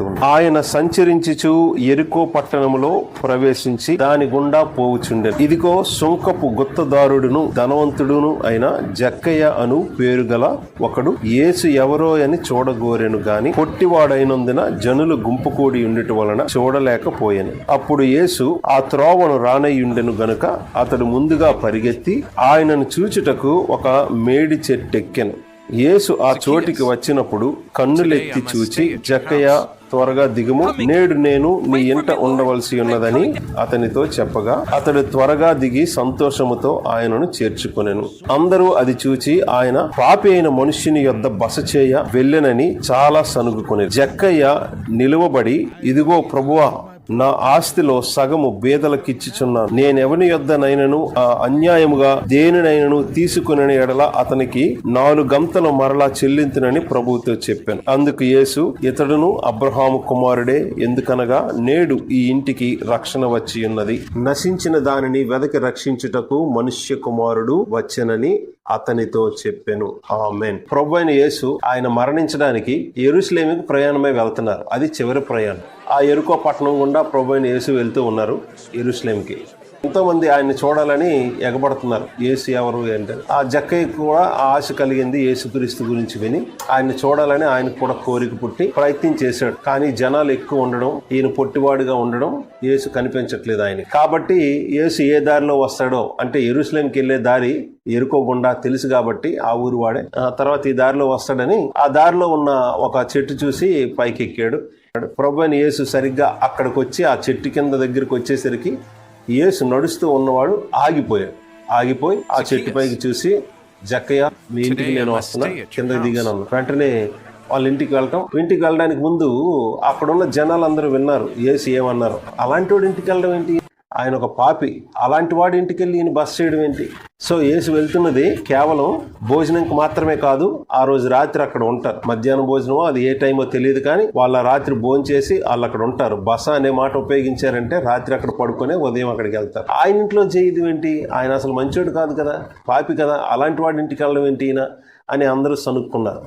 ఉంది. ఆయన సంచరించుచు యెరికో పట్టణములో ప్రవేశించి దాని గుండా పోవుచుండెను. ఇదిగో సుంకపు గుత్తదారుడును ధనవంతుడును అయిన జక్కయ్య అను పేరు గల ఒకడు యేసు ఎవరో అని చూడగోరెను గాని పొట్టివాడైనందున జనులు గుంపు కూడి ఉండుట వలన చూడలేకపోయాను. అప్పుడు యేసు ఆ త్రోవను రానయ్యుండెను గనుక అతడు ముందుగా పరిగెత్తి ఆయనను చూచుటకు ఒక మేడి చెట్టెక్కెను. యేసు ఆ చోటికి వచ్చినప్పుడు కన్నులెత్తి చూచి, జక్కయ్య త్వరగా దిగుము, నేడు నేను నీ ఇంట ఉండవలసి ఉన్నదని అతనితో చెప్పగా అతడు త్వరగా దిగి సంతోషముతో ఆయనను చేర్చుకొనెను. అందరూ అది చూచి ఆయన పాపి అయిన మనుష్యుని యొద్ద బస చేయ వెళ్ళెనని చాలా సనుగుకొనెను. జక్కయ్య నిలువబడి, ఇదిగో ప్రభువా, నా ఆస్తిలో సగము బేదలకిచ్చుచున్నాను. నేనెవని యొద్దనైనను అన్యాయముగా దేనినైనను తీసుకుని ఎడల అతనికి 4 గంతలు మరలా చెల్లింతునని ప్రభువుతో చెప్పాను. అందుకు యేసు, ఇతడును అబ్రహాము కుమారుడే, ఎందుకనగా నేడు ఈ ఇంటికి రక్షణ వచ్చి ఉన్నది. నశించిన దానిని వెదకి రక్షించుటకు మనుష్య కుమారుడు వచ్చెనని అతనితో చెప్పెను. ఆమేన్. ప్రభు అయిన యేసు ఆయన మరణించడానికి యెరూషలేముకి ప్రయాణమై వెళ్తున్నారు. అది చివరి ప్రయాణం. ఆ యెరికో పట్టణం గుండా ప్రభు అయిన యేసు వెళ్తూ ఉన్నారు యెరూషలేముకి. ఎంతో మంది ఆయన్ని చూడాలని ఎగబడుతున్నారు. యేసు ఎవరు అంటే ఆ జక్కయ్యకు కూడా ఆశ కలిగింది. యేసుక్రీస్తు గురించి విని ఆయన్ని చూడాలని ఆయనకు కూడా కోరిక పుట్టి ప్రయత్నం చేశాడు. కానీ జనాలు ఎక్కువ ఉండడం, ఈయన పొట్టివాడుగా ఉండడం యేసు కనిపించట్లేదు ఆయన. కాబట్టి యేసు ఏ దారిలో వస్తాడో, అంటే యెరూషలేంకి వెళ్లే దారి యెరికో గుండా తెలుసు కాబట్టి ఆ ఊరు వాడే, తర్వాత ఈ దారిలో వస్తాడని ఆ దారిలో ఉన్న ఒక చెట్టు చూసి పైకి ఎక్కాడు. ప్రభు అయిన యేసు సరిగ్గా అక్కడికి వచ్చి ఆ చెట్టు కింద దగ్గరికి వచ్చేసరికి యేసు నడుస్తూ ఉన్నవాడు ఆగిపోయి ఆ చెట్టు పైకి చూసి, జక్కయ్య, మీ ఇంటికి నేను వస్తున్నా, కిందకి దిగాను. వెంటనే వాళ్ళ ఇంటికి వెళ్ళడానికి ముందు అక్కడున్న జనాలందరూ విన్నారు యేసు ఏమన్నారు. అలాంటి వాడి ఇంటికి వెళ్ళడం ఏంటి? ఆయన ఒక పాపి, అలాంటి వాడి ఇంటికి వెళ్ళి ఈయన బస చేయడం ఏంటి? సో యేసు వెళ్తున్నది కేవలం భోజనంకి మాత్రమే కాదు. ఆ రోజు రాత్రి అక్కడ ఉంటారు. మధ్యాహ్నం భోజనమో అది ఏ టైమో తెలియదు, కానీ వాళ్ళ రాత్రి భోజనం చేసి వాళ్ళు అక్కడ ఉంటారు. బస అనే మాట ఉపయోగించారంటే రాత్రి అక్కడ పడుకునే ఉదయం అక్కడికి వెళ్తారు. ఆయన ఇంట్లో చేయడం ఏంటి? ఆయన అసలు మంచోడు కాదు కదా, పాపి కదా, అలాంటి వాడి ఇంటికి వెళ్ళడం ఏంటి ఈయన అని అందరూ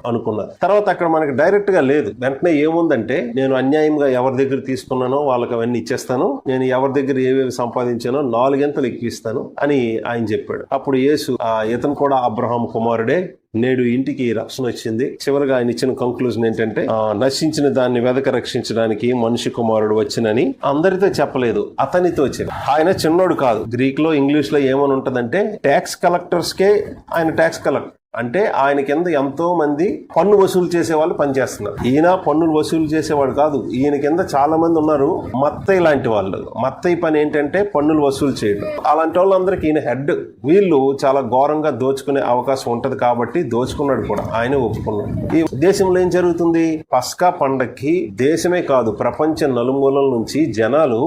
అనుకున్నారు. తర్వాత అక్కడ మనకి డైరెక్ట్ గా లేదు. వెంటనే ఏముందంటే, నేను అన్యాయంగా ఎవరి దగ్గర తీసుకున్నానో వాళ్ళకి అవన్నీ ఇచ్చేస్తాను, నేను ఎవరి దగ్గర ఏవేవి సంపాదించానో 4 గంటలు ఎక్కిస్తాను అని ఆయన చెప్పాడు. అప్పుడు యేసు, ఇతను కూడా అబ్రహాము కుమారుడే, నేడు ఇంటికి రక్షణ వచ్చింది. చివరిగా ఆయన ఇచ్చిన కంక్లూజన్ ఏంటంటే, నశించిన దాన్ని వెదక రక్షించడానికి మనిషి కుమారుడు వచ్చినని అందరితో చెప్పలేదు, అతనితో చెప్పాడు. ఆయన చిన్నోడు కాదు. గ్రీక్ లో, ఇంగ్లీష్ లో ఏమని ఉంటదంటే, ట్యాక్స్ కలెక్టర్స్ కే ఆయన ట్యాక్స్ కలెక్టర్. అంటే ఆయన కింద ఎంతో మంది పన్ను వసూలు చేసే వాళ్ళు పనిచేస్తున్నారు. ఈయన పన్నులు వసూలు చేసేవాడు కాదు. ఈయన కింద చాలా మంది ఉన్నారు, మత్తయి లాంటి వాళ్ళు. మత్తయి పని ఏంటంటే పన్నులు వసూలు చేయడం. అలాంటి వాళ్ళందరికీ ఈయన హెడ్. వీళ్ళు చాలా ఘోరంగా దోచుకునే అవకాశం ఉంటది కాబట్టి దోచుకున్నాడు కూడా, ఆయనే ఒప్పుకున్నాడు. ఈ దేశంలో ఏం జరుగుతుంది? పస్కా పండక్కి దేశమే కాదు, ప్రపంచ నలుమూలల నుంచి జనాలు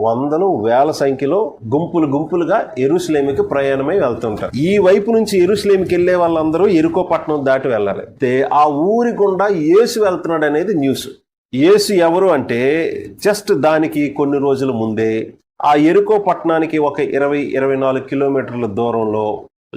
వందలు వేల సంఖ్యలో గుంపులుగా యెరూషలేముకి ప్రయాణమై వెళ్తుంటారు. ఈ వైపు నుంచి యెరూషలేముకి వెళ్లే వాళ్ళందరూ యెరికో పట్టణం దాటి వెళ్ళాలి. ఆ ఊరి గుండా యేసు వెళ్తున్నాడు అనేది న్యూస్. యేసు ఎవరు అంటే, జస్ట్ దానికి కొన్ని రోజుల ముందే ఆ యెరికో పట్టణానికి ఒక 20-24 కిలోమీటర్ల దూరంలో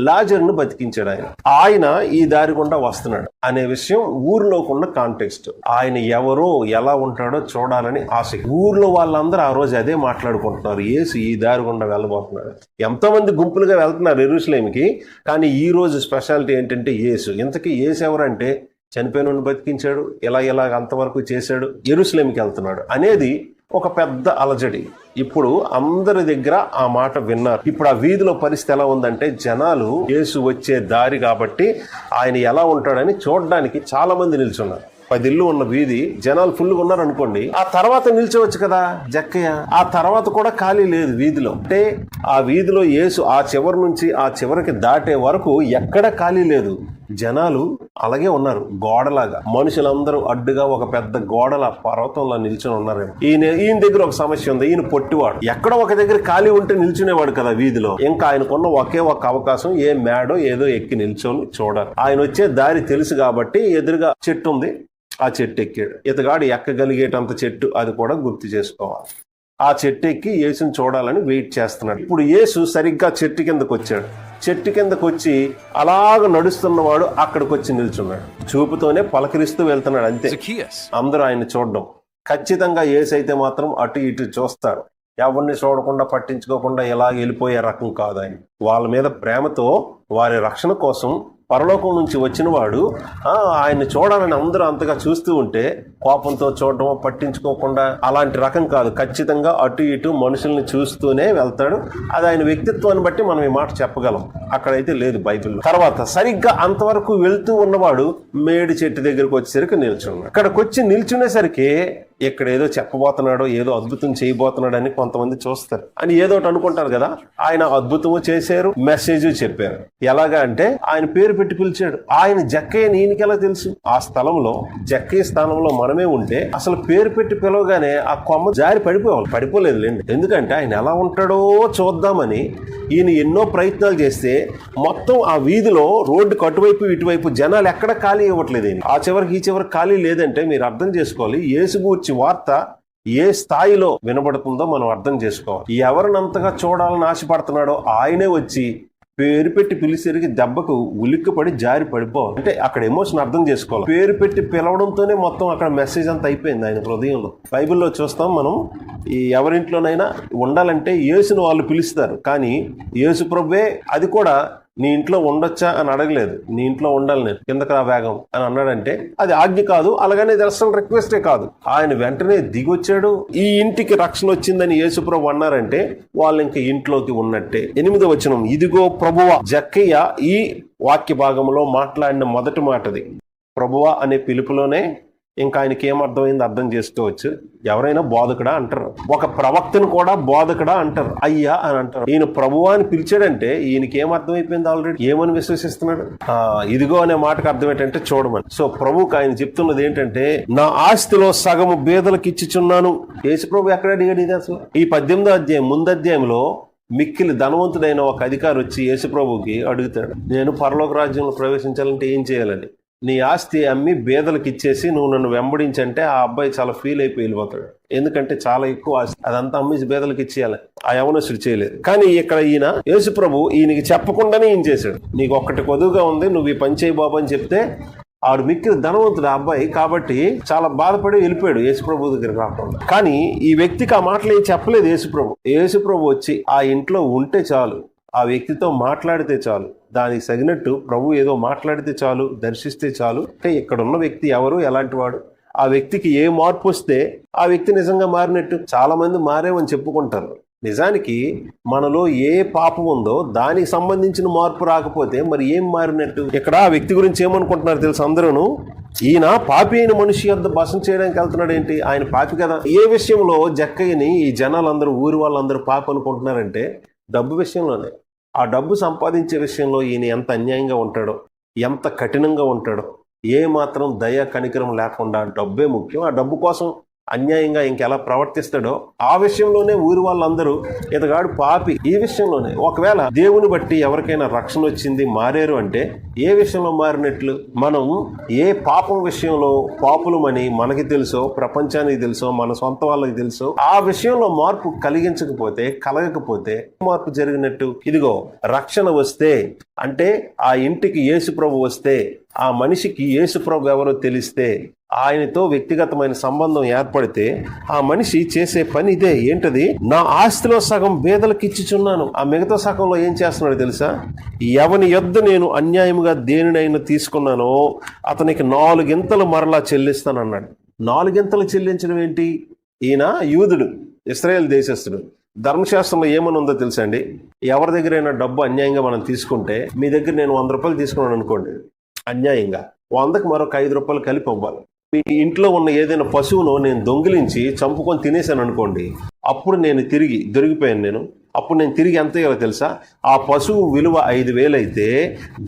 లాజరును బతికించాడు ఆయన ఈ దారి గుండా వస్తున్నాడు అనే విషయం ఊర్లోకి ఉన్న కాంటెక్స్ట్. ఆయన ఎవరో, ఎలా ఉంటాడో చూడాలని ఆశ. ఊర్లో వాళ్ళందరూ ఆ రోజు అదే మాట్లాడుకుంటున్నారు, యేసు ఈ దారి గుండా వెళ్ళబోతున్నాడు. ఎంతో మంది గుంపులుగా వెళ్తున్నారు యెరూషలేముకి, కానీ ఈ రోజు స్పెషాలిటీ ఏంటంటే యేసు. ఇంతకీ యేసు ఎవరంటే, చనిపోయిన బతికించాడు, ఇలా అంతవరకు చేశాడు, యెరూషలేముకి వెళ్తున్నాడు అనేది ఒక పెద్ద అలజడి. ఇప్పుడు అందరి దగ్గర ఆ మాట విన్నారు. ఇప్పుడు ఆ వీధిలో పరిస్థితి ఎలా ఉందంటే, జనాలు యేసు వచ్చే దారి కాబట్టి ఆయన ఎలా ఉంటాడని చూడడానికి చాలా మంది నిల్చున్నారు. 10 ఇళ్ళు ఉన్న వీధి, జనాలు ఫుల్గా ఉన్నారు అనుకోండి. ఆ తర్వాత నిల్చోవచ్చు కదా జక్కయ్య. ఆ తర్వాత కూడా ఖాళీ లేదు వీధిలో. అంటే ఆ వీధిలో యేసు ఆ చివరి నుంచి ఆ చివరికి దాటే వరకు ఎక్కడ ఖాళీ లేదు. జనాలు అలాగే ఉన్నారు, గోడలాగా. మనుషులందరూ అడ్డుగా ఒక పెద్ద గోడల పర్వతంలో నిల్చొని ఉన్నారు. ఈయన దగ్గర ఒక సమస్య ఉంది. ఈయన పొట్టివాడు, ఎక్కడో ఒక దగ్గర ఖాళీ ఉంటే నిల్చునేవాడు కదా వీధిలో. ఇంకా ఆయనకున్న ఒకే ఒక అవకాశం, ఏ మేడో ఏదో ఎక్కి నిల్చొని చూడాలి. ఆయన వచ్చే దారి తెలుసు కాబట్టి ఎదురుగా చెట్టు ఉంది, ఆ చెట్టు ఎక్కాడు. ఇతగాడు ఎక్కగలిగేటంత చెట్టు అది కూడా గుర్తు చేసుకోవాలి. ఆ చెట్టు ఎక్కి యేసుని చూడాలని వెయిట్ చేస్తున్నాడు. ఇప్పుడు యేసు సరిగ్గా చెట్టు కిందకు వచ్చాడు. చెట్టు కిందకు వచ్చి అలాగ నడుస్తున్నవాడు అక్కడికి వచ్చి నిల్చున్నాడు. చూపుతోనే పలకరిస్తూ వెళ్తున్నాడు అంతే. అందరూ ఆయన చూడడం. ఖచ్చితంగా యేసైతే మాత్రం అటు ఇటు చూస్తాడు. ఎవరిని చూడకుండా పట్టించుకోకుండా ఇలా వెళ్ళిపోయే రకం కాదు ఆయన. వాళ్ళ మీద ప్రేమతో వారి రక్షణ కోసం పరలోకం నుంచి వచ్చిన వాడు ఆయన్ని చూడాలని అందరూ అంతగా చూస్తూ ఉంటే కోపంతో చూడటం, పట్టించుకోకుండా అలాంటి రకం కాదు. ఖచ్చితంగా అటు ఇటు మనుషుల్ని చూస్తూనే వెళ్తాడు. అది ఆయన వ్యక్తిత్వాన్ని బట్టి మనం ఈ మాట చెప్పగలం. అక్కడైతే లేదు బైబిల్లో. తర్వాత సరిగ్గా అంతవరకు వెళ్తూ ఉన్నవాడు మేడి చెట్టు దగ్గరకు వచ్చేసరికి నిల్చున్నాడు. అక్కడికి వచ్చి నిల్చునేసరికి ఇక్కడ ఏదో చెప్పబోతున్నాడో, ఏదో అద్భుతం చేయబోతున్నాడు అని కొంతమంది చూస్తారు. అని ఏదో ఒకటి అనుకుంటారు కదా. ఆయన అద్భుతము చేశారు, మెసేజ్ చెప్పారు. ఎలాగా అంటే ఆయన పేరు పెట్టి పిలిచాడు. ఆయన జక్కయ్య ఈయనకెలా తెలుసు? ఆ స్థలంలో, జక్కయ్య స్థానంలో మనమే ఉంటే అసలు పేరు పెట్టి పిలవగానే ఆ కొమ్మ జారి పడిపోవాలి. పడిపోలేదులేండి. ఎందుకంటే ఆయన ఎలా ఉంటాడో చూద్దామని ఈయన ఎన్నో ప్రయత్నాలు చేస్తే మొత్తం ఆ వీధిలో రోడ్డు అటువైపు ఇటువైపు జనాలు ఎక్కడ ఖాళీ ఇవ్వట్లేదు. ఆ చివరికి ఈ చివరికి ఖాళీ లేదంటే మీరు అర్థం చేసుకోవాలి యేసు గూర్చి వార్త ఏ స్థాయిలో వినబడుతుందో మనం అర్థం చేసుకోవాలి. ఎవరినంతగా చూడాలని ఆశపడుతున్నాడో ఆయనే వచ్చి పేరు పెట్టి పిలిచేరికి దెబ్బకు ఉలిక్కిపడి జారి పడిపోవాలి. అంటే అక్కడ ఎమోషన్ అర్థం చేసుకోవాలి. పేరు పెట్టి పిలవడంతోనే మొత్తం అక్కడ మెసేజ్ అంతా అయిపోయింది ఆయన హృదయంలో. బైబిల్లో చూస్తాం మనం, ఈ ఎవరింట్లోనైనా ఉండాలంటే యేసును వాళ్ళు పిలుస్తారు, కానీ యేసు ప్రభువే అది కూడా నీ ఇంట్లో ఉండొచ్చా అని అడగలేదు. నీ ఇంట్లో ఉండాలి, నేను కిందకు రా వేగం అని అన్నాడంటే అది ఆజ్ఞ కాదు, అలాగనే అసలు రిక్వెస్టే కాదు. ఆయన వెంటనే దిగొచ్చాడు. ఈ ఇంటికి రక్షణ వచ్చిందని యేసుప్రభు అన్నారంటే వాళ్ళు ఇంక ఇంట్లోకి ఉన్నట్టే. 8వ వచనం, ఇదిగో ప్రభువా. జక్కయ్య ఈ వాక్య భాగంలో మాట్లాడిన మొదటి మాటది. ప్రభువా అనే పిలుపులోనే ఇంకా ఆయనకి ఏమర్థమైంది అర్థం చేసుకోవచ్చు. ఎవరైనా బోధకుడా అంటారు, ఒక ప్రవక్తను కూడా బోధకుడా అంటారు, అయ్యా అని అంటారు. ఈయన ప్రభువా అని పిలిచాడంటే ఈయనకి ఏమర్థమైపోయింది? ఆల్రెడీ ఏమని విశ్వసిస్తున్నాడు? ఇదిగో అనే మాటకు అర్థం ఏంటంటే చూడమని. సో ప్రభువుకి ఆయన చెప్తున్నది ఏంటంటే, నా ఆస్తిలో సగము బేదలకు ఇచ్చిచున్నాను. యేసు ప్రభు ఎక్కడ అడిగాడు ఇది అసలు? ఈ 18వ అధ్యాయం ముందు అధ్యాయంలో మిక్కిలి ధనవంతుడైన ఒక అధికారి వచ్చి యేసు ప్రభువుకి అడుగుతాడు, నేను పరలోక రాజ్యంలో ప్రవేశించాలంటే ఏం చేయాలని? నీ ఆస్తి అమ్మి బేదలకు ఇచ్చేసి నువ్వు నన్ను వెంబడించంటే ఆ అబ్బాయి చాలా ఫీల్ అయిపోయి వెళ్ళిపోతాడు. ఎందుకంటే చాలా ఎక్కువ ఆస్తి, అదంతా అమ్మేసి బేదలకు ఇచ్చేయాలి. ఆ యవనస్తుడు చేయలేదు. కానీ ఇక్కడ ఈయన యేసు ప్రభు ఈయనకి చెప్పకుండానే ఈయన చేశాడు. నీకు ఒక్కటి కొదువుగా ఉంది, నువ్వు ఈ పని చేయి బాబు అని చెప్తే ఆడు మిక్కిలి ధనవంతుడు ఆ అబ్బాయి కాబట్టి చాలా బాధపడి వెళ్ళిపోయాడు యేసుప్రభు దగ్గరికి రాకుండా. కానీ ఈ వ్యక్తికి ఆ మాటలు ఏం చెప్పలేదు యేసుప్రభు. యేసుప్రభు వచ్చి ఆ ఇంట్లో ఉంటే చాలు, ఆ వ్యక్తితో మాట్లాడితే చాలు, దానికి తగినట్టు ప్రభు ఏదో మాట్లాడితే చాలు, దర్శిస్తే చాలు. అంటే ఇక్కడ ఉన్న వ్యక్తి ఎవరు, ఎలాంటి వాడు, ఆ వ్యక్తికి ఏ మార్పు వస్తే ఆ వ్యక్తి నిజంగా మారినట్టు. చాలా మంది మారేమని చెప్పుకుంటారు. నిజానికి మనలో ఏ పాపం ఉందో దానికి సంబంధించిన మార్పు రాకపోతే మరి ఏం మారినట్టు? ఇక్కడ ఆ వ్యక్తి గురించి ఏమనుకుంటున్నారు తెలుసు అందరూ? ఈయన పాపి అయిన మనిషి యొద్ద బసం చేయడానికి వెళ్తున్నాడు ఏంటి? ఆయన పాపి కదా. ఏ విషయంలో జక్కయ్యని ఈ జనాలందరూ, ఊరి వాళ్ళందరూ పాపి అనుకుంటున్నారంటే డబ్బు విషయంలోనే. ఆ డబ్బు సంపాదించే విషయంలో ఈయన ఎంత అన్యాయంగా ఉంటాడో, ఎంత కఠినంగా ఉంటాడో, ఏ మాత్రం దయ కనికరం లేకుండా డబ్బే ముఖ్యం, ఆ డబ్బు కోసం అన్యాయంగా ఇంకెలా ప్రవర్తిస్తాడో ఆ విషయంలోనే ఊరి వాళ్ళందరూ ఇతగాడు పాపి. ఈ విషయంలోనే ఒకవేళ దేవుని బట్టి ఎవరికైనా రక్షణ వచ్చింది, మారారు అంటే ఏ విషయంలో మారినట్లు? మనం ఏ పాపం విషయంలో పాపులమని మనకి తెలుసో, ప్రపంచానికి తెలుసో, మన సొంత వాళ్ళకి తెలుసో, ఆ విషయంలో మార్పు కలగకపోతే మార్పు జరిగినట్టు. ఇదిగో రక్షణ వస్తే అంటే ఆ ఇంటికి యేసు ప్రభు వస్తే, ఆ మనిషికి యేసు ప్రభు ఎవరో తెలిస్తే, ఆయనతో వ్యక్తిగతమైన సంబంధం ఏర్పడితే ఆ మనిషి చేసే పని ఇదే. ఏంటది? నా ఆస్తిలో సగం బేదలకు ఇచ్చిచున్నాను. ఆ మిగతా సగంలో ఏం చేస్తున్నాడు తెలుసా? ఎవని యొద్ద నేను అన్యాయముగా దేనినైనా తీసుకున్నానో అతనికి 4 గింతలు మరలా చెల్లిస్తానన్నాడు. 4 గింతలు చెల్లించడం ఏంటి? ఈయన యూదుడు, ఇశ్రాయేల్ దేశస్థుడు. ధర్మశాస్త్రంలో ఏమని ఉందో తెలుసా అండి? ఎవరి దగ్గరైనా డబ్బు అన్యాయంగా మనం తీసుకుంటే, మీ దగ్గర నేను 100 రూపాయలు తీసుకున్నాను అనుకోండి, అన్యాయంగా 100కి మరొక 5 రూపాయలు కలిపి ఇవ్వాలి. మీ ఇంట్లో ఉన్న ఏదైనా పశువును నేను దొంగిలించి చంపుకొని తినేసాను అనుకోండి, అప్పుడు నేను దొరికిపోయాను. అప్పుడు నేను తిరిగి ఎంత ఇవ్వాలి తెలుసా? ఆ పశువు విలువ 5,000 అయితే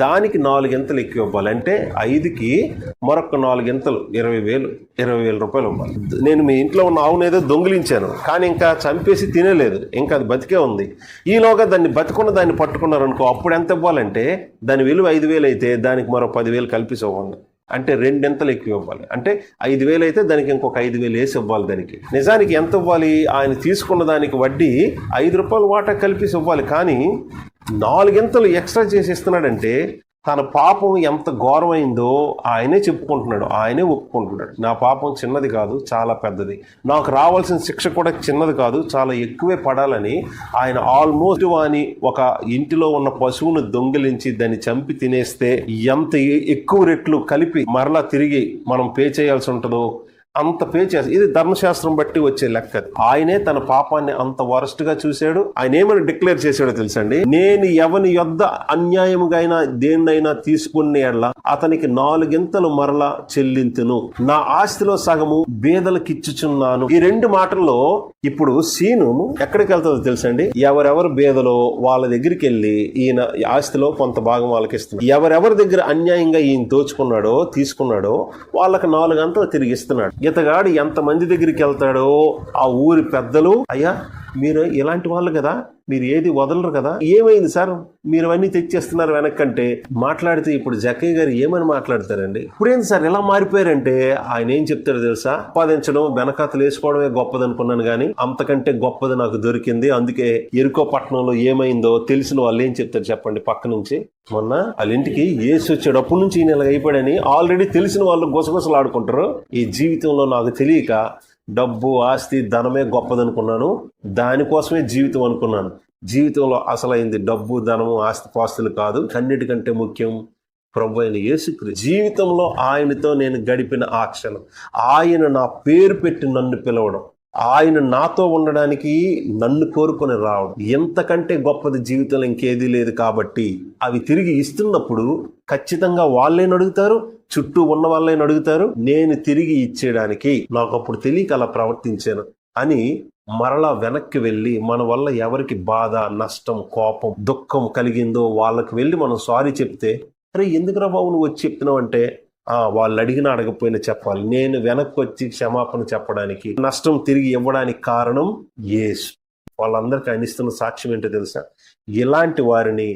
దానికి 4 గింతలు ఎక్కువ ఇవ్వాలి. అంటే 5కి మరొక 4 గింతలు 20,000 రూపాయలు ఇవ్వాలి. నేను మీ ఇంట్లో ఉన్న ఆవును ఏదో దొంగిలించాను, కానీ ఇంకా చంపేసి తినేలేదు, ఇంకా అది బతికే ఉంది. ఈలోగా దాన్ని దాన్ని పట్టుకున్నారనుకో, అప్పుడు ఎంత ఇవ్వాలంటే దాని విలువ 5,000 అయితే దానికి మరో 10,000 కలిపి ఇవ్వండి. అంటే 2 గింతలు ఎక్కువ ఇవ్వాలి. అంటే 5,000 అయితే దానికి ఇంకొక 5,000 వేసి ఇవ్వాలి. దానికి నిజానికి ఎంత ఇవ్వాలి? ఆయన తీసుకున్న దానికి వడ్డీ 5 రూపాయలు వాటా కలిపి ఇవ్వాలి. కానీ 4 గింతలు ఎక్స్ట్రా చేసి ఇస్తున్నాడంటే తన పాపం ఎంత ఘోరమైందో ఆయనే చెప్పుకుంటున్నాడు, ఆయనే ఒప్పుకుంటున్నాడు. నా పాపం చిన్నది కాదు, చాలా పెద్దది. నాకు రావాల్సిన శిక్ష కూడా చిన్నది కాదు, చాలా ఎక్కువే పడాలని ఆయన ఆల్మోస్ట్ వాని ఒక ఇంటిలో ఉన్న పశువును దొంగిలించి దాన్ని చంపి తినేస్తే ఎంత ఎక్కువ రెట్లు కలిపి మరలా తిరిగి మనం పే చేయాల్సి ఉంటుందో అంత పే చేస్తారు. ఇది ధర్మశాస్త్రం బట్టి వచ్చే లెక్క. ఆయనే తన పాపాన్ని అంత వరస్ట్ గా చూశాడు. ఆయన ఏమని డిక్లేర్ చేశాడో తెలుసండి, నేను ఎవని యొద్ద అన్యాయముగా అయినా దేన్నైనా తీసుకునే ఎడల అతనికి 4 మరలా చెల్లింతును, నా ఆస్తిలో సగము బేదలకిచ్చుచున్నాను. ఈ 2 మాటల్లో ఇప్పుడు సీను ఎక్కడికి వెళ్తుందో తెలుసండి, ఎవరెవరు బేదలో వాళ్ళ దగ్గరికి వెళ్ళి ఈయన ఆస్తిలో కొంత భాగం వాళ్ళకి ఇస్తున్నాడు. ఎవరెవరి దగ్గర అన్యాయంగా ఈయన దోచుకున్నాడో తీసుకున్నాడో వాళ్ళకి 4 అంతలు తిరిగి ఇస్తున్నాడు. ఇతగాడు ఎంతమంది దగ్గరికి వెళ్తాడో ఆ ఊరి పెద్దలు, అయ్యా మీరు ఇలాంటి వాళ్ళు కదా, మీరు ఏది వదలరు కదా, ఏమైంది సార్ మీరు అవన్నీ తెచ్చేస్తున్నారు వెనక్కంటే మాట్లాడితే ఇప్పుడు జక్కయ్య గారు ఏమని మాట్లాడతారండి? ఇప్పుడేంది సార్ ఇలా మారిపోయారంటే ఆయన ఏం చెప్తారో తెలుసా, సంపాదించడం వెనకాతలు వేసుకోవడమే గొప్పది అనుకున్నాను కానీ అంతకంటే గొప్పది నాకు దొరికింది. అందుకే ఎరుకో పట్టణంలో ఏమైందో తెలిసిన వాళ్ళు ఏం చెప్తారు చెప్పండి? పక్క నుంచి మొన్న వాళ్ళ ఇంటికి యేసు వచ్చాడు, అప్పటి నుంచి ఈయన ఇలా అయిపోయాడని ఆల్రెడీ తెలిసిన వాళ్ళు గుసగుసలు ఆడుకుంటారు. ఈ జీవితంలో నాకు తెలియక డబ్బు ఆస్తి ధనమే గొప్పదనుకున్నాను, దానికోసమే జీవితం అనుకున్నాను. జీవితంలో అసలైంది డబ్బు ధనము ఆస్తి పాస్తులు కాదు, అన్నిటికంటే ముఖ్యం ప్రభు అయిన యేసుక్రీస్తు. జీవితంలో ఆయనతో నేను గడిపిన ఆ క్షణం, ఆయన నా పేరు పెట్టి నన్ను పిలవడం, ఆయన నాతో ఉండడానికి నన్ను కోరుకొని రావడం, ఎంతకంటే గొప్పది జీవితంలో ఇంకేదీ లేదు. కాబట్టి అవి తిరిగి ఇస్తున్నప్పుడు ఖచ్చితంగా వాళ్ళేని అడుగుతారు, చుట్టూ ఉన్న వాళ్ళని అడుగుతారు. నేను తిరిగి ఇచ్చేయడానికి నాకు అప్పుడు తెలియక అలా ప్రవర్తించాను అని మరలా వెనక్కి వెళ్ళి మన వల్ల ఎవరికి బాధ నష్టం కోపం దుఃఖం కలిగిందో వాళ్ళకి వెళ్ళి మనం సారీ చెప్తే, అరే ఎందుకురా బాబు నువ్వు వచ్చి చెప్తున్నావు అంటే, వాళ్ళు అడిగినా అడగపోయినా చెప్పాలి. నేను వెనక్కి వచ్చి క్షమాపణ చెప్పడానికి నష్టం తిరిగి ఇవ్వడానికి కారణం యేసు. వాళ్ళందరికీ ఆయన ఇస్తున్న సాక్ష్యం ఏంటో తెలుసా, ఇలాంటి వారిని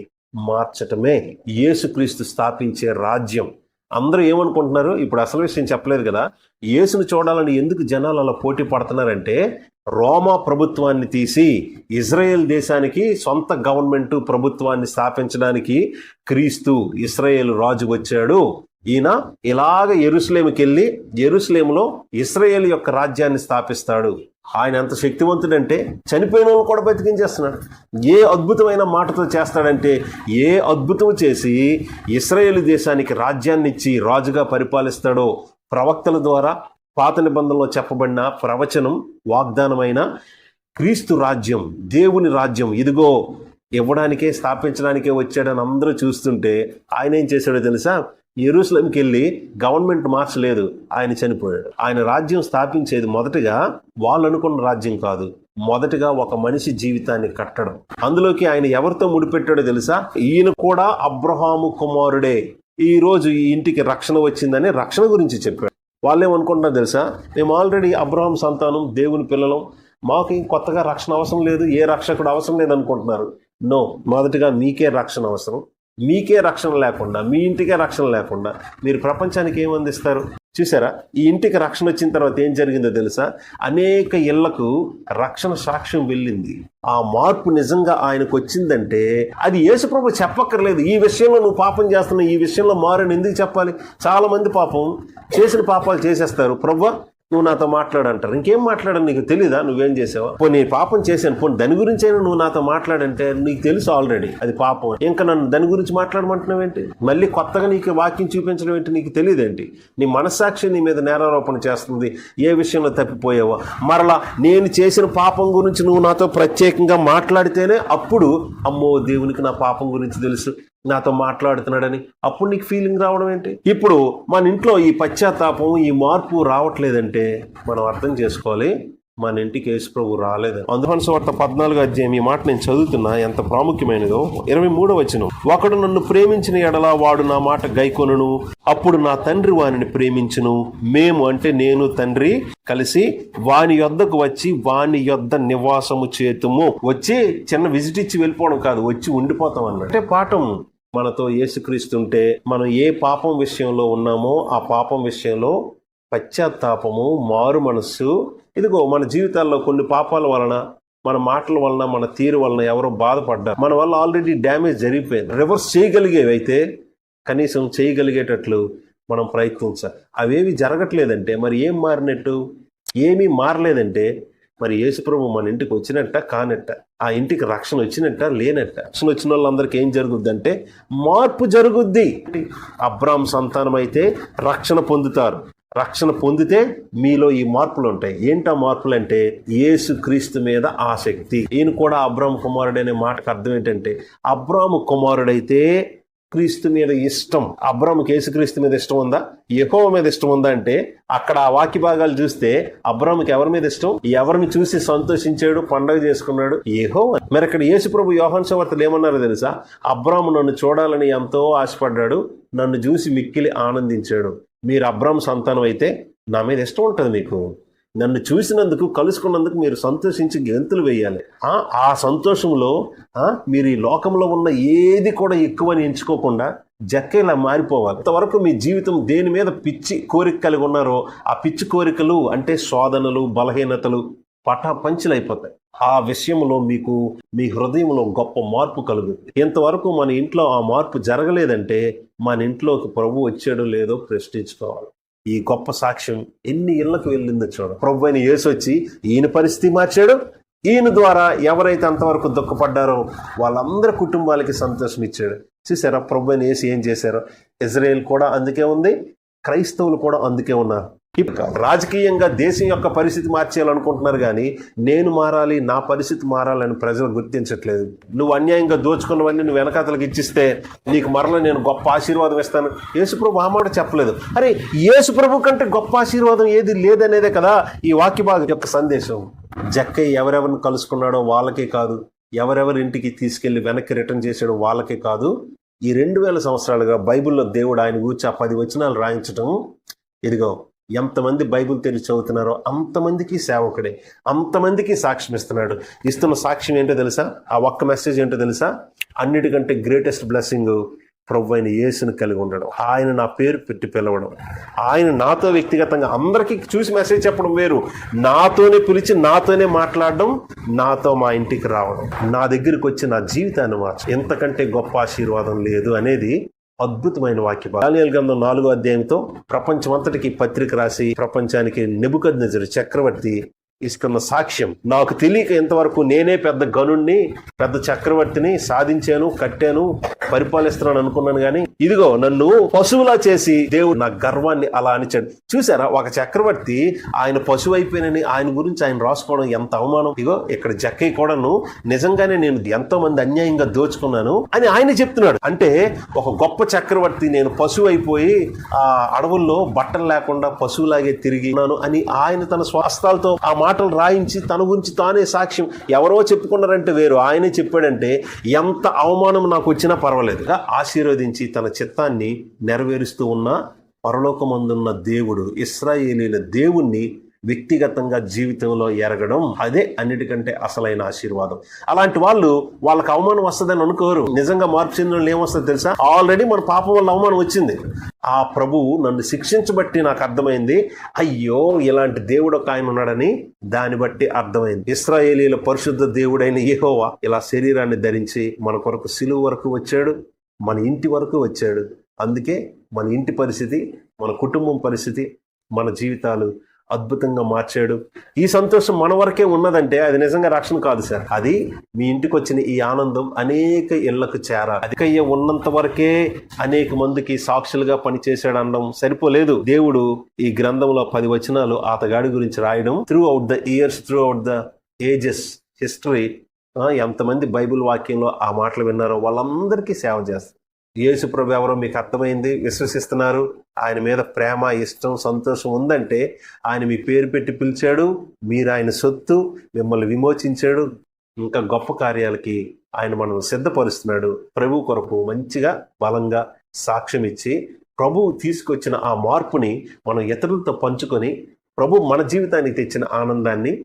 మార్చటమే యేసుక్రీస్తు స్థాపించే రాజ్యం. అందరూ ఏమనుకుంటున్నారు, ఇప్పుడు అసలు విషయం చెప్పలేదు కదా, యేసును చూడాలని ఎందుకు జనాలు అలా పోటీ పడుతున్నారంటే, రోమా ప్రభుత్వాన్ని తీసి ఇజ్రాయెల్ దేశానికి సొంత గవర్నమెంట్ ప్రభుత్వాన్ని స్థాపించడానికి క్రీస్తు ఇశ్రాయేలు రాజు వచ్చాడు. ఈయన ఇలాగ యెరూషలేముకి వెళ్ళి యెరూషలేములో ఇశ్రాయేలు యొక్క రాజ్యాన్ని స్థాపిస్తాడు. ఆయన ఎంత శక్తివంతుడంటే చనిపోయిన వాళ్ళు కూడా బతికించేస్తున్నాడు. ఏ అద్భుతమైన మాటతో చేస్తాడంటే, ఏ అద్భుతం చేసి ఇశ్రాయేలు దేశానికి రాజ్యాన్ని ఇచ్చి రాజుగా పరిపాలిస్తాడో, ప్రవక్తల ద్వారా పాత నిబంధనలో చెప్పబడిన ప్రవచనం వాగ్దానమైన క్రీస్తు రాజ్యం, దేవుని రాజ్యం ఇదిగో ఇవ్వడానికే స్థాపించడానికే వచ్చాడని అందరూ చూస్తుంటే ఆయన ఏం చేశాడో తెలుసా, యెరూషలేంకి వెళ్ళి గవర్నమెంట్ మార్చలేదు, ఆయన చనిపోయాడు. ఆయన రాజ్యం స్థాపించేది మొదటగా వాళ్ళు అనుకున్న రాజ్యం కాదు, మొదటగా ఒక మనిషి జీవితాన్ని కట్టడం. అందులోకి ఆయన ఎవరితో ముడిపెట్టాడో తెలుసా, ఈయన కూడా అబ్రహాము కుమారుడే, ఈ రోజు ఈ ఇంటికి రక్షణ వచ్చిందని రక్షణ గురించి చెప్పాడు. వాళ్ళేమనుకుంటున్నారు తెలుసా, మేము ఆల్రెడీ అబ్రహాం సంతానం, దేవుని పిల్లలం, మాకు కొత్తగా రక్షణ అవసరం లేదు, ఏ రక్షకుడు అవసరం లేదు అనుకుంటున్నారు. నో, మొదటగా మీకే రక్షణ అవసరం. మీకే రక్షణ లేకుండా, మీ ఇంటికే రక్షణ లేకుండా మీరు ప్రపంచానికి ఏం అందిస్తారు? చూసారా, ఈ ఇంటికి రక్షణ వచ్చిన తర్వాత ఏం జరిగిందో తెలుసా, అనేక ఇళ్లకు రక్షణ సాక్ష్యం వెళ్ళింది. ఆ మార్పు నిజంగా ఆయనకు వచ్చిందంటే అది యేసుప్రభు చెప్పక్కర్లేదు. ఈ విషయంలో నువ్వు పాపం చేస్తున్నావు, ఈ విషయంలో మారని ఎందుకు చెప్పాలి? చాలా మంది పాపం చేసిన పాపాలు చేసేస్తారు, ప్రభువా నువ్వు నాతో మాట్లాడంటారు. ఇంకేం మాట్లాడని నీకు తెలీదా నువ్వేం చేసావో? పోనీ పాపం చేశాను, పోనీ దాని గురించి అయినా నువ్వు నాతో మాట్లాడంటే నీకు తెలుసు ఆల్రెడీ అది పాపం, ఇంకా నన్ను దాని గురించి మాట్లాడమంటున్నావు ఏంటి? మళ్ళీ కొత్తగా నీకు వాక్యం చూపించడం ఏంటి? నీకు తెలియదేంటి? నీ మనస్సాక్షి నీ మీద నేరారోపణ చేస్తుంది, ఏ విషయంలో తప్పిపోయావో. మరలా నేను చేసిన పాపం గురించి నువ్వు నాతో ప్రత్యేకంగా మాట్లాడితేనే అప్పుడు అమ్మో దేవునికి నా పాపం గురించి తెలుసు, నాతో మాట్లాడుతున్నాడని అప్పుడు నీకు ఫీలింగ్ రావడం ఏంటి? ఇప్పుడు మన ఇంట్లో ఈ పశ్చాత్తాపం ఈ మార్పు రావట్లేదంటే మనం అర్థం చేసుకోవాలి, మన ఇంటికి యేసుప్రభు రాలేదని. యోహాను సువార్త 14వ అధ్యాయం ఈ మాట నేను చదువుతున్నా, ఎంత ప్రాముఖ్యమైనదో. 23వ వచనం, ఒకడు నన్ను ప్రేమించిన ఎడల వాడు నా మాట గైకొనును, అప్పుడు నా తండ్రి వానిని ప్రేమించును, మేము అంటే నేను తండ్రి కలిసి వాని యొద్దకు వచ్చి వాని యొద్ద నివాసము చేతుము. వచ్చి చిన్న విజిట్ ఇచ్చి వెళ్ళిపోవడం కాదు, వచ్చి ఉండిపోతాం అన్నట్టే పాఠం. మనతో యేసుక్రీస్తుంటే మనం ఏ పాపం విషయంలో ఉన్నామో ఆ పాపం విషయంలో పశ్చాత్తాపము, మారు మనస్సు. ఇదిగో మన జీవితాల్లో కొన్ని పాపాల వలన, మన మాటల వలన, మన తీరు వలన ఎవరో బాధపడ్డారు, మన వల్ల ఆల్రెడీ డ్యామేజ్ జరిగిపోయింది. రివర్స్ చేయగలిగేవి అయితే కనీసం చేయగలిగేటట్లు మనం ప్రయత్నించాలి. అవేవి జరగట్లేదంటే మరి ఏం మారినట్టు? ఏమీ మారలేదంటే మరి యేసుప్రభు మన ఇంటికి వచ్చినట్ట కానట్ట, ఆ ఇంటికి రక్షణ వచ్చినట్ట లేనట్ట. రక్షణ వచ్చిన వాళ్ళందరికీ ఏం జరుగుద్దంటే మార్పు జరుగుద్ది. అబ్రాహాము సంతానం అయితే రక్షణ పొందుతారు. రక్షణ పొందితే మీలో ఈ మార్పులు ఉంటాయి. ఏంటా మార్పులు అంటే యేసు క్రీస్తు మీద ఆసక్తి. ఈయన కూడా అబ్రాహాము కుమారుడు అనే మాటకు అర్థం ఏంటంటే అబ్రాహాము కుమారుడైతే క్రీస్తు మీద ఇష్టం. అబ్రాహాముకి యేసుక్రీస్తు మీద ఇష్టం ఉందా? యెహోవా మీద ఇష్టం ఉందా అంటే అక్కడ ఆ వాక్య భాగాలు చూస్తే అబ్రాహాముకి ఎవరి మీద ఇష్టం? ఎవరిని చూసి సంతోషించాడు, పండగ చేసుకున్నాడు? యెహోవా. మరి అక్కడ యేసుప్రభు యోహాను సువార్తలో ఏమన్నారో తెలుసా? అబ్రాహాము నన్ను చూడాలని ఎంతో ఆశపడ్డాడు, నన్ను చూసి మిక్కిలి ఆనందించాడు. మీరు అబ్రాహాము సంతానం అయితే నా మీద ఇష్టం ఉంటుంది. మీకు నన్ను చూసినందుకు, కలుసుకున్నందుకు మీరు సంతోషించి గెంతులు వేయాలి. ఆ సంతోషంలో మీరు ఈ లోకంలో ఉన్న ఏది కూడా ఎక్కువని ఎంచుకోకుండా జక్కేలా మారిపోవాలి. ఇంతవరకు మీ జీవితం దేని మీద పిచ్చి కోరిక కలిగి ఉన్నారో ఆ పిచ్చి కోరికలు అంటే శోధనలు, బలహీనతలు పటాపంచలైపోతాయి. ఆ విషయంలో మీకు మీ హృదయంలో గొప్ప మార్పు కలుగుతుంది. ఇంతవరకు మన ఇంట్లో ఆ మార్పు జరగలేదంటే మన ఇంట్లోకి ప్రభు వచ్చాడో లేదో ప్రశ్నించుకోవాలి. ఈ గొప్ప సాక్ష్యం ఎన్ని ఇళ్లకు వెళ్ళిందో చూడ. ప్రభు అయిన యేసు వచ్చి ఈయన పరిస్థితి మార్చాడు. ఈయన ద్వారా ఎవరైతే అంతవరకు దుఃఖపడ్డారో వాళ్ళందరి కుటుంబాలకి సంతోషం ఇచ్చాడు. చూసారా ప్రభు అయిన యేసు ఏం చేశారో? ఇజ్రాయేల్ కూడా అందుకే ఉంది, క్రైస్తవులు కూడా అందుకే ఉన్నారు. రాజకీయంగా దేశం యొక్క పరిస్థితి మార్చేయాలనుకుంటున్నారు కానీ నేను మారాలి, నా పరిస్థితి మారాలని ప్రజలు గుర్తించట్లేదు. నువ్వు అన్యాయంగా దోచుకున్నవన్నీ నువ్వు వెనకాతలకు ఇచ్చిస్తే నీకు మరలా నేను గొప్ప ఆశీర్వాదం ఇస్తాను. యేసుప్రభు ఆ మాట చెప్పలేదు. అరే యేసుప్రభు కంటే గొప్ప ఆశీర్వాదం ఏది లేదనేదే కదా ఈ వాక్య భాగం యొక్క సందేశం. జక్కయ్య ఎవరెవరిని కలుసుకున్నాడో వాళ్ళకే కాదు, ఎవరెవరి ఇంటికి తీసుకెళ్లి వెనక్కి రిటర్న్ చేసాడో వాళ్ళకే కాదు, ఈ 2000 సంవత్సరాలుగా బైబిల్లో దేవుడు ఆయన గురించి ఆ 10 వచనాలు రాయించడం, ఇదిగో ఎంతమంది బైబిల్ తెలిసి చదువుతున్నారో అంతమందికి సేవకుడే, అంతమందికి సాక్ష్యం ఇస్తున్నాడు. ఇస్తున్న సాక్ష్యం ఏంటో తెలుసా? ఆ ఒక్క మెసేజ్ ఏంటో తెలుసా? అన్నిటికంటే గ్రేటెస్ట్ బ్లెస్సింగ్ ప్రభు అయిన యేసుని కలిగి ఉండడం, ఆయన నా పేరు పెట్టి పిలవడం, ఆయన నాతో వ్యక్తిగతంగా అందరికీ చూసి మెసేజ్ చెప్పడం వేరు, నాతోనే పిలిచి నాతోనే మాట్లాడడం, నాతో మా ఇంటికి రావడం, నా దగ్గరికి వచ్చి నా జీవితాన్ని మార్చు. ఎంతకంటే గొప్ప ఆశీర్వాదం లేదు అనేది అద్భుతమైన వాక్యం. దానియేలు గ్రంథం 4వ అధ్యాయంతో ప్రపంచమంతటికి పత్రిక రాసి ప్రపంచానికి నెబుకద్నెజరు చక్రవర్తి ఇస్తున్న సాక్ష్యం. నాకు తెలియక ఇంతవరకు నేనే పెద్ద గనుణ్ణి, పెద్ద చక్రవర్తిని, సాధించాను, కట్టాను, పరిపాలిస్తున్నాను అనుకున్నాను. కానీ ఇదిగో నన్ను పశువులా చేసి దేవుడు నా గర్వాన్ని అలా అనిచాడు. చూసారా, ఒక చక్రవర్తి ఆయన పశువు అయిపోయినని ఆయన గురించి ఆయన రాసుకోవడం ఎంత అవమానం. ఇగో ఇక్కడ జక్కయ్య కూడాను నిజంగానే నేను ఎంతో మంది అన్యాయంగా దోచుకున్నాను అని ఆయన చెప్తున్నాడు. అంటే ఒక గొప్ప చక్రవర్తి నేను పశువు అయిపోయి ఆ అడవుల్లో బట్టలు లేకుండా పశువులాగే తిరిగినాను అని ఆయన తన స్వాస్థాలతో ఆ మాటలు రాయించి తన గురించి తానే సాక్ష్యం. ఎవరో చెప్పుకున్నారంటే వేరు, ఆయనే చెప్పాడంటే ఎంత అవమానం నాకు వచ్చినా పర్వాలేదు, ఆశీర్వదించి తన చిత్తాన్ని నెరవేరుస్తూ ఉన్న పరలోకమందున్న దేవుడు, ఇశ్రాయేలీల దేవుణ్ణి వ్యక్తిగతంగా జీవితంలో ఎరగడం, అదే అన్నిటికంటే అసలైన ఆశీర్వాదం. అలాంటి వాళ్ళు వాళ్ళకి అవమానం వస్తుందని అనుకోరు. నిజంగా మార్పు చెందిన వాళ్ళు ఏమొస్తుంది తెలుసా? ఆల్రెడీ మన పాపం వల్ల అవమానం వచ్చింది. ఆ ప్రభువు నన్ను శిక్షించబట్టి నాకు అర్థమైంది, అయ్యో ఇలాంటి దేవుడు ఒక ఆయన ఉన్నాడని దాన్ని బట్టి అర్థమైంది. ఇశ్రాయేలీల పరిశుద్ధ దేవుడైన యెహోవా ఇలా శరీరాన్ని ధరించి మన కొరకు సిలువ వరకు వచ్చాడు, మన ఇంటి వరకు వచ్చాడు. అందుకే మన ఇంటి పరిస్థితి, మన కుటుంబం పరిస్థితి, మన జీవితాలు అద్భుతంగా మార్చాడు. ఈ సంతోషం మన వరకే ఉన్నదంటే అది నిజంగా రక్షణ కాదు సార్. అది మీ ఇంటికి వచ్చిన ఈ ఆనందం అనేక ఇళ్లకు చేరాలి. అధికయ్య ఉన్నంత వరకే అనేక మందికి సాక్షులుగా పనిచేశాడు అనడం సరిపోలేదు. దేవుడు ఈ గ్రంథంలో 10 వచనాలు అతగాడి గురించి రాయడం, through out the years, through out the ages, history, ఎంతమంది బైబిల్ వాక్యంలో ఆ మాటలు విన్నారో వాళ్ళందరికీ సేవ చేస్తారు. యేసు ప్రభు ఎవరో మీకు అర్థమైంది, విశ్వసిస్తున్నారు, ఆయన మీద ప్రేమ, ఇష్టం, సంతోషం ఉందంటే ఆయన మీ పేరు పెట్టి పిలిచాడు, మీరు ఆయన సొత్తు, మిమ్మల్ని విమోచించాడు, ఇంకా గొప్ప కార్యాలకి ఆయన మనం సిద్ధపరుస్తున్నాడు. ప్రభు కొరకు మంచిగా బలంగా సాక్ష్యం ఇచ్చి ప్రభువు తీసుకొచ్చిన ఆ మార్పుని మనం ఇతరులతో పంచుకొని ప్రభు మన జీవితానికి తెచ్చిన ఆనందాన్ని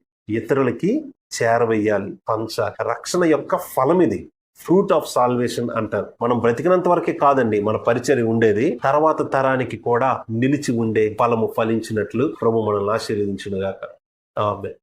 ఇతరులకి చేరవేయాలి, పంచాలి. రక్షణ యొక్క ఫలం ఇది, ఫ్రూట్ ఆఫ్ సాల్వేషన్ అంటారు. మనం బ్రతికినంత వరకే కాదండి మన పరిచర్య ఉండేది, తర్వాత తరానికి కూడా నిలిచి ఉండే ఫలము ఫలించినట్లు ప్రభు మనల్ని ఆశీర్వదించును గాక. ఆమేన్.